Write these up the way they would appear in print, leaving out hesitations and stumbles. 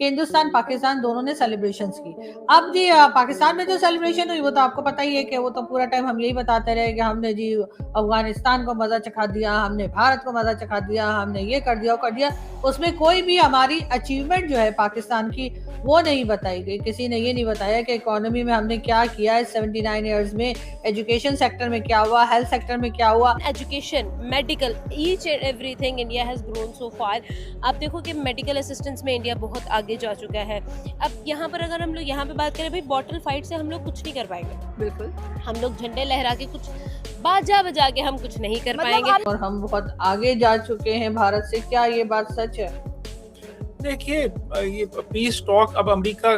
कि हिंदुस्तान पाकिस्तान दोनों ने सेलिब्रेशंस की। अब जी पाकिस्तान में जो सेलिब्रेशन हुई वो तो आपको पता ही है कि वो तो पूरा टाइम हम यही बताते रहे कि हमने जी अफगानिस्तान को मजा चखा दिया, हमने भारत को मजा चखा दिया, हमने ये कर दिया वो कर दिया। उसमें कोई भी हमारी अचीवमेंट जो है पाकिस्तान की वो नहीं बताई गई। किसी ने ये नहीं बताया कि इकोनॉमी में हमने क्या किया है 79 ईयर्स में, एजुकेशन सेक्टर में क्या हुआ, हेल्थ सेक्टर में क्या हुआ। Education, medical, each and everything India has grown so far. आप देखो कि मेडिकल असिस्टेंस में इंडिया बहुत आगे जा चुका है। अब यहाँ पर अगर हम लोग यहाँ पे बात करें, भाई बॉटल फाइट से हम लोग कुछ नहीं कर पाएंगे। बिल्कुल, हम लोग झंडे लहरा के कुछ बाजा बजा के हम कुछ नहीं कर पाएंगे। और हम बहुत आगे जा चुके हैं भारत से, क्या ये बात सच है? देखिए, ये पीस टॉक अब अमेरिका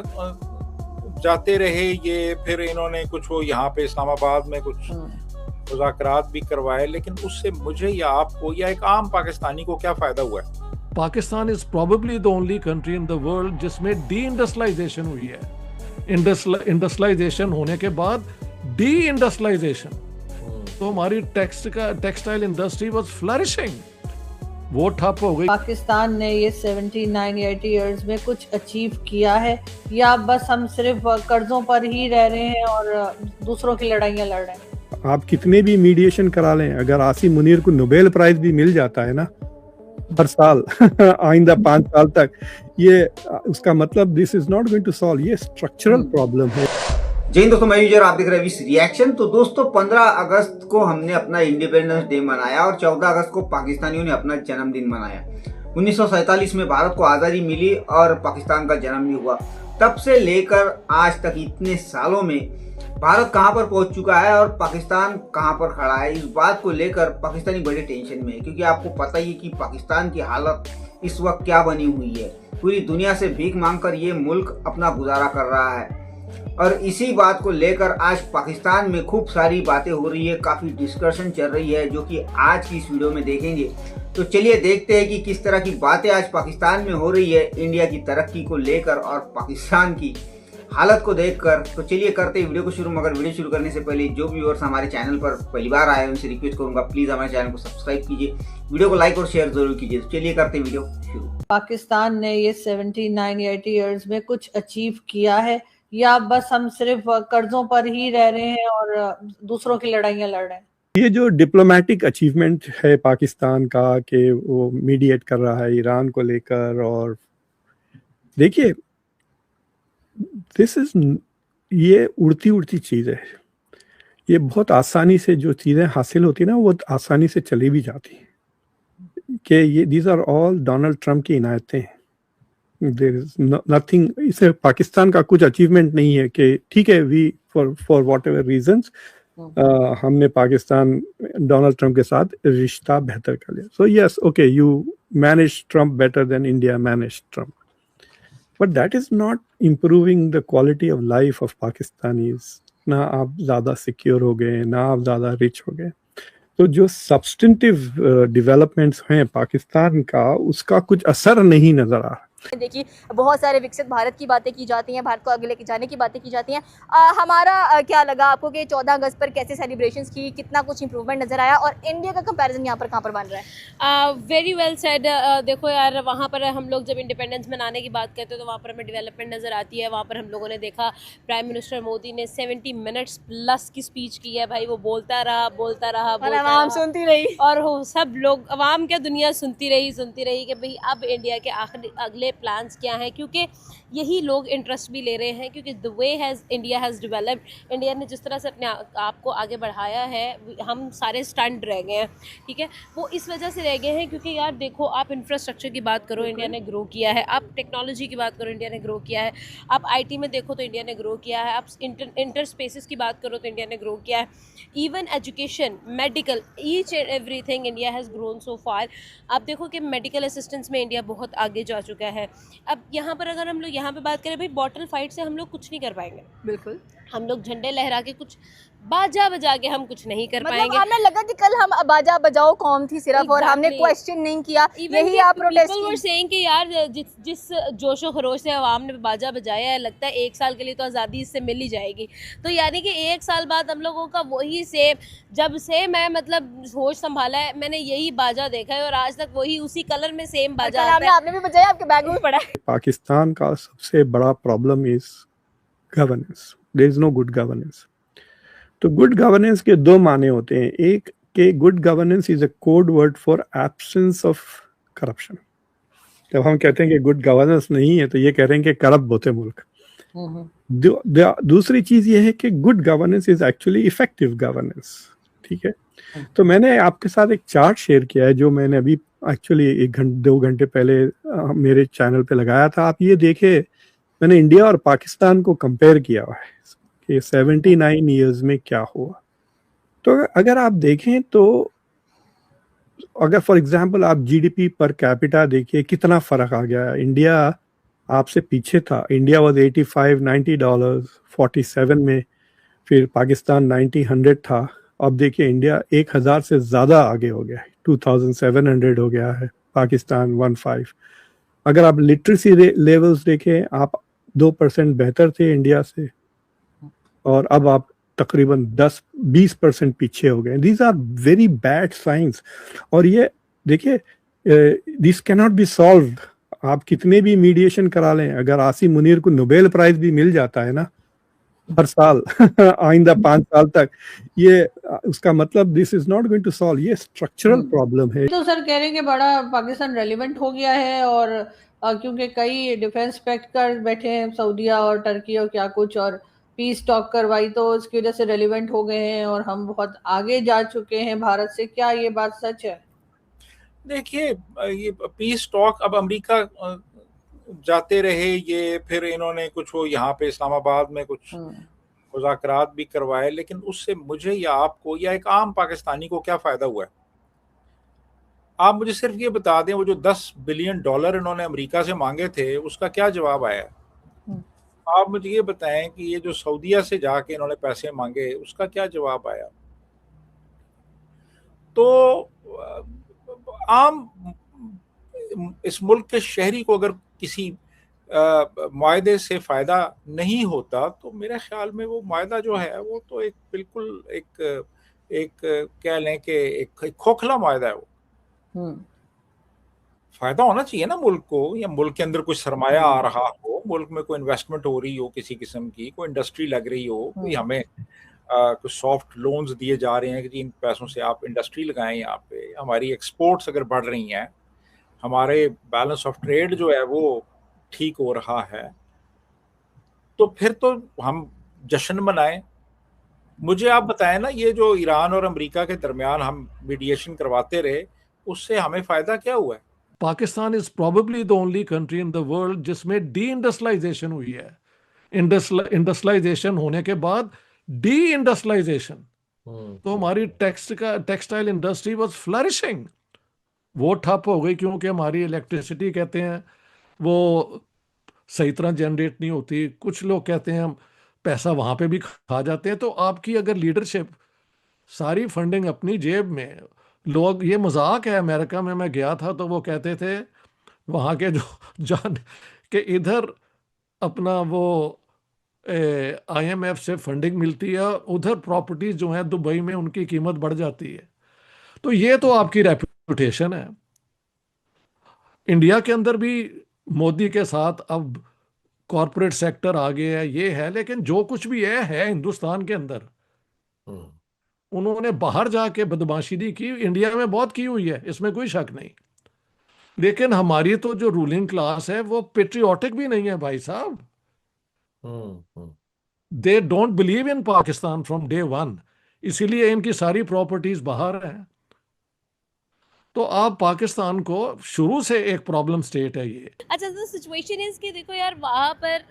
जाते रहे, ये फिर इन्होंने कुछ वो यहाँ पे इस्लामाबाद में कुछ मुज़ाकरात भी करवाए, लेकिन उससे मुझे या आपको या एक आम पाकिस्तानी को क्या फायदा हुआ है? Pakistan is probably the only country in the world जिसमें डी इंडस्ट्रियलाइजेशन हुई है। इंडस्ट्रियलाइजेशन होने के बाद डी इंडस्ट्रियलाइजेशन, तो हमारी टेक्सटाइल इंडस्ट्री वाज फ्लरिशिंग, वो ठप हो गई। पाकिस्तान ने ये 79-80 इयर्स में कुछ अचीव किया है या बस हम सिर्फ कर्जों पर ही रह रहे हैं और दूसरों की लड़ाइयाँ लड़ रहे हैं? आप कितने भी मीडिएशन करा लें, अगर आसिम मुनीर को नोबेल प्राइज भी मिल जाता है ना हर साल आइंदा 5 साल तक, ये उसका मतलब this is not going to solve, ये स्ट्रक्चरल प्रॉब्लम है। जय हिंद दोस्तों, मैं विजय, आप देख रहे हैं विश रिएक्शन। तो दोस्तों 15 अगस्त को हमने अपना इंडिपेंडेंस डे मनाया और 14 अगस्त को पाकिस्तानियों ने अपना जन्मदिन मनाया। 1947 में भारत को आज़ादी मिली और पाकिस्तान का जन्म भी हुआ। तब से लेकर आज तक इतने सालों में भारत कहां पर पहुंच चुका है और पाकिस्तान कहां पर खड़ा है, इस बात को लेकर पाकिस्तानी बड़े टेंशन में है, क्योंकि आपको पता ही है कि पाकिस्तान की हालत इस वक्त क्या बनी हुई है। पूरी दुनिया से भीख मांगकर ये मुल्क अपना गुजारा कर रहा है और इसी बात को लेकर आज पाकिस्तान में खूब सारी बातें हो रही है, काफ़ी डिस्कशन चल रही है, जो कि आज की इस वीडियो में देखेंगे। तो चलिए देखते हैं कि किस तरह की बातें आज पाकिस्तान में हो रही है इंडिया की तरक्की को लेकर और पाकिस्तान की हालत को देखकर। तो चलिए करते हैं वीडियो को शुरू, मगर वीडियो शुरू करने से पहले जो व्यूअर्स हमारे चैनल पर पहली बार आए हैं उनसे रिक्वेस्ट करूंगा, प्लीज़ हमारे चैनल को सब्सक्राइब कीजिए, वीडियो को लाइक और शेयर जरूर कीजिए। तो चलिए करते हैं वीडियो शुरू। पाकिस्तान ने ये 79-80 इयर्स में कुछ अचीव किया है या बस हम सिर्फ कर्जों पर ही रह रहे हैं और दूसरों की लड़ाइयाँ लड़ रहे हैं? ये जो डिप्लोमेटिक अचीवमेंट है पाकिस्तान का कि वो मीडिएट कर रहा है ईरान को लेकर, और देखिए दिस इज, ये उड़ती चीज़ है। ये बहुत आसानी से जो चीज़ें हासिल होती है ना, वो आसानी से चली भी जाती हैं कि ये these are all Donald Trump की इनायतें हैं। देयर इज नथिंग, इसे पाकिस्तान का कुछ अचीवमेंट नहीं है कि ठीक है we for whatever reasons हमने पाकिस्तान डोनाल्ड ट्रंप के साथ रिश्ता बेहतर कर लिया। So yes, okay, you manage Trump better than India manage Trump, but that is not improving the quality of life of Pakistanis. ना आप ज़्यादा सिक्योर हो गए, ना आप ज़्यादा रिच हो गए। तो जो सब्सटेंटिव डेवलपमेंट्स हैं पाकिस्तान का, उसका कुछ असर नहीं नज़र आ रहा। देखिए, बहुत सारे विकसित भारत की बातें की जाती हैं, भारत को आगे लेके जाने की बातें की जाती हैं। हमारा क्या लगा आपको कि 14 अगस्त पर कैसे सेलिब्रेशंस की, कितना कुछ इंप्रूवमेंट नज़र आया और इंडिया का कंपैरिजन यहाँ पर कहाँ पर बन रहा है? Very well said. देखो यार, वहाँ पर हम लोग जब इंडिपेंडेंस मनाने की बात करते हैं तो वहाँ पर हमें डेवलपमेंट नज़र आती है। वहाँ पर हम लोगों ने देखा प्राइम मिनिस्टर मोदी ने 70 मिनट्स प्लस की स्पीच की है। भाई वो बोलता रहा और आवाम सुनती रही, और सब लोग, आवाम क्या, दुनिया सुनती रही कि भाई अब इंडिया के अगले प्लान्स क्या हैं, क्योंकि यही लोग इंटरेस्ट भी ले रहे हैं, क्योंकि the way India has developed, India ने जिस तरह से अपने आप को आगे बढ़ाया है, हम सारे स्टंट रह गए हैं। ठीक है, वो इस वजह से रह गए हैं क्योंकि यार देखो, आप इंफ्रास्ट्रक्चर की बात करो, इंडिया ने ग्रो किया है। आप टेक्नोलॉजी की बात करो, इंडिया ने ग्रो किया है। आप IT में देखो तो इंडिया ने ग्रो किया है। आप इंटर स्पेसेस की बात करो तो इंडिया ने ग्रो किया है। Even education, medical, each and everything India has grown so far. आप देखो कि मेडिकल असिस्टेंस में इंडिया बहुत आगे जा चुका है। अब यहाँ पर अगर हम लोग यहाँ पे बात करें, भाई बॉटल फाइट से हम लोग कुछ नहीं कर पाएंगे। बिल्कुल, हम लोग झंडे लहरा के कुछ बाजा बजा के हम कुछ नहीं कर मतलब पाएंगे। हमें लगा कि कल हम बाजा बजाओ कौम थी सिर्फ और हमने Exactly. क्वेश्चन नहीं किया, Even यही कि आप प्रोटेस्ट people were saying कि यार जिस जोशो खरोश से अवाम ने बाजा बजाया है, लगता है 1 साल के लिए तो आज़ादी इससे मिल ही जाएगी। तो यानी कि 1 साल बाद हम लोगों का वही सेम, जब से मैं मतलब होश संभाला है मैंने यही बाजा देखा है और आज तक वही उसी कलर में सेम बाजा आता है। आपने भी बजाया, आपके बैग में भी पड़ा है। पाकिस्तान का सबसे बड़ा problem is governance. There is no good governance. तो गुड गवर्नेंस के दो माने होते हैं। एक के good governance is a code word for absence of corruption. जब हम कहते हैं कि गुड गवर्नेंस नहीं है तो ये कह रहे हैं कि करप्ट होते मुल्क। दूसरी चीज ये है कि good governance is actually effective governance. ठीक है, तो मैंने आपके साथ एक चार्ट शेयर किया है जो मैंने अभी एक्चुअली 2 घंटे पहले मेरे चैनल पे लगाया था। आप ये देखे, मैंने इंडिया और पाकिस्तान को कंपेयर किया हुआ है कि 79 ईयर्स में क्या हुआ। तो अगर आप देखें तो अगर फॉर एग्जांपल आप जीडीपी पर कैपिटा देखिए कितना फर्क आ गया। इंडिया आपसे पीछे था। इंडिया वाज $85-90 47 में, फिर पाकिस्तान 90-100 था। अब देखिए इंडिया 1000 से ज़्यादा आगे हो गया है, 2700 हो गया है, पाकिस्तान 15। अगर आप लिटरेसी लेवल्स देखें, आप 2% बेहतर थे इंडिया से और अब आप तकरीबन 10-20% पीछे हो गए। These are very bad science. और ये देखिए, this can not be solved. आप कितने भी मीडिएशन करा लें, अगर आसिम मुनीर को नोबेल प्राइज भी मिल जाता है ना हर साल आइंदा 5 साल तक, ये उसका मतलब this is not going to solve. ये स्ट्रक्चरल प्रॉब्लम है। तो सर कह रहे हैं कि बड़ा पाकिस्तान रेलिवेंट हो गया है और क्योंकि कई डिफेंस पैक्ट कर बैठे हैं सऊदीया और टर्की और क्या कुछ, और पीस टॉक करवाई तो उसकी वजह से रेलिवेंट हो गए हैं और हम बहुत आगे जा चुके हैं भारत से। क्या ये बात सच है? देखिए, ये पीस टॉक अब अमेरिका जाते रहे, ये फिर इन्होंने कुछ वो यहाँ पे इस्लामाबाद में कुछ मुज़ाकरात भी करवाए, लेकिन उससे मुझे या आपको या एक आम पाकिस्तानी को क्या फ़ायदा हुआ है? आप मुझे सिर्फ ये बता दें, वो जो $10 बिलियन इन्होंने अमेरिका से मांगे थे उसका क्या जवाब आया? आप मुझे ये बताएं कि ये जो सऊदीया से जाके इन्होंने पैसे मांगे उसका क्या जवाब आया? तो आम इस मुल्क के शहरी को अगर किसी मुआहदे से फ़ायदा नहीं होता तो मेरे ख्याल में वो मुआहदा जो है वो तो एक बिल्कुल एक कह लें कि एक खोखला मुआहदा है। वो फ़ायदा होना चाहिए ना मुल्क को, या मुल्क के अंदर कुछ सरमाया आ रहा हो, मुल्क में कोई इन्वेस्टमेंट हो रही हो किसी किस्म की, कोई इंडस्ट्री लग रही हो, कोई हमें कुछ सॉफ्ट लोन्स दिए जा रहे हैं कि जी इन पैसों से आप इंडस्ट्री लगाएं यहाँ पे, हमारी एक्सपोर्ट्स अगर बढ़ रही हैं, हमारे बैलेंस ऑफ ट्रेड जो है वो ठीक हो रहा है, तो फिर तो हम जश्न मनाएं। मुझे आप बताएं ना, ये जो ईरान और अमेरिका के दरमियान हम मीडिएशन करवाते रहे, उससे हमें फ़ायदा क्या हुआ है? Pakistan is probably the only country in the world जिसमें डी इंडस्ट्रियलाइजेशन हुई है। इंडस्ट्रियलाइजेशन होने के बाद डी इंडस्ट्रियलाइजेशन, तो हमारी टेक्सटाइल इंडस्ट्री वाज फ्लरिशिंग। वो ठप हो गई क्योंकि हमारी इलेक्ट्रिसिटी कहते हैं वो सही तरह जनरेट नहीं होती। कुछ लोग कहते हैं हम पैसा वहां पे भी खा जाते हैं। तो आपकी अगर लीडरशिप सारी फंडिंग अपनी जेब में, लोग, ये मजाक है, अमेरिका में मैं गया था तो वो कहते थे वहाँ के जो जान के इधर अपना वो IMF से फंडिंग मिलती है, उधर प्रॉपर्टीज जो हैं दुबई में उनकी कीमत बढ़ जाती है। तो ये तो आपकी रेपुटेशन है। इंडिया के अंदर भी मोदी के साथ अब कॉरपोरेट सेक्टर आ गया है, ये है, लेकिन जो कुछ भी है हिंदुस्तान के अंदर। उन्होंने बाहर जाके बदमाशी नहीं की, इंडिया में बहुत की हुई है, इसमें कोई शक नहीं। लेकिन हमारी तो जो रूलिंग क्लास है वो पेट्रियोटिक भी नहीं है भाई साहब। They don't believe in Pakistan from day one, इसीलिए इनकी सारी प्रॉपर्टीज बाहर हैं। तो आप पाकिस्तान को शुरू से एक प्रॉब्लम स्टेट है ये। अच्छा, तो सिचुएशन इज़ कि देखो यार, वहाँ पर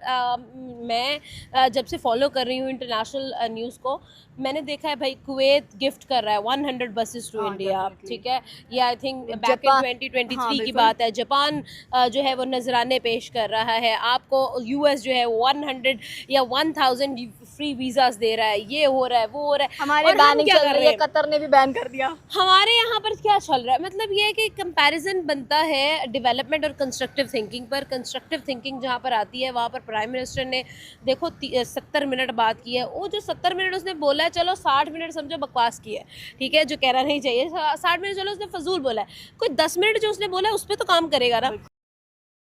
मैं जब से फॉलो कर रही हूँ इंटरनेशनल न्यूज़ को, मैंने देखा है भाई कुवैत गिफ्ट कर रहा है 100 बसेस टू हाँ, इंडिया, definitely. ठीक है। या I think back in Japan- 2023 हाँ, की बिल्कुल। बात है, जापान जो है वो नजराने पेश कर रहा है आपको। यूएस जो है 100 या 1000 फ्री वीज़ास दे रहा है, ये हो रहा है, वो हो रहा है। हमारे और हम बैनिंग क्या चल कर रही रहे है, हैं? कतर ने भी बैन कर दिया। हमारे यहाँ पर क्या चल रहा है, मतलब ये है कि कंपैरिजन बनता है डेवलपमेंट और कंस्ट्रक्टिव थिंकिंग पर। कंस्ट्रक्टिव थिंकिंग जहाँ पर आती है, वहाँ पर प्राइम मिनिस्टर ने देखो 70 मिनट बात की है। वो जो 70 मिनट उसने बोला है, चलो 60 मिनट समझो बकवास की है, ठीक है, जो कहना नहीं चाहिए। 60 मिनट चलो उसने फजूल बोला है, कोई 10 मिनट जो उसने बोला है उस पर तो काम करेगा ना।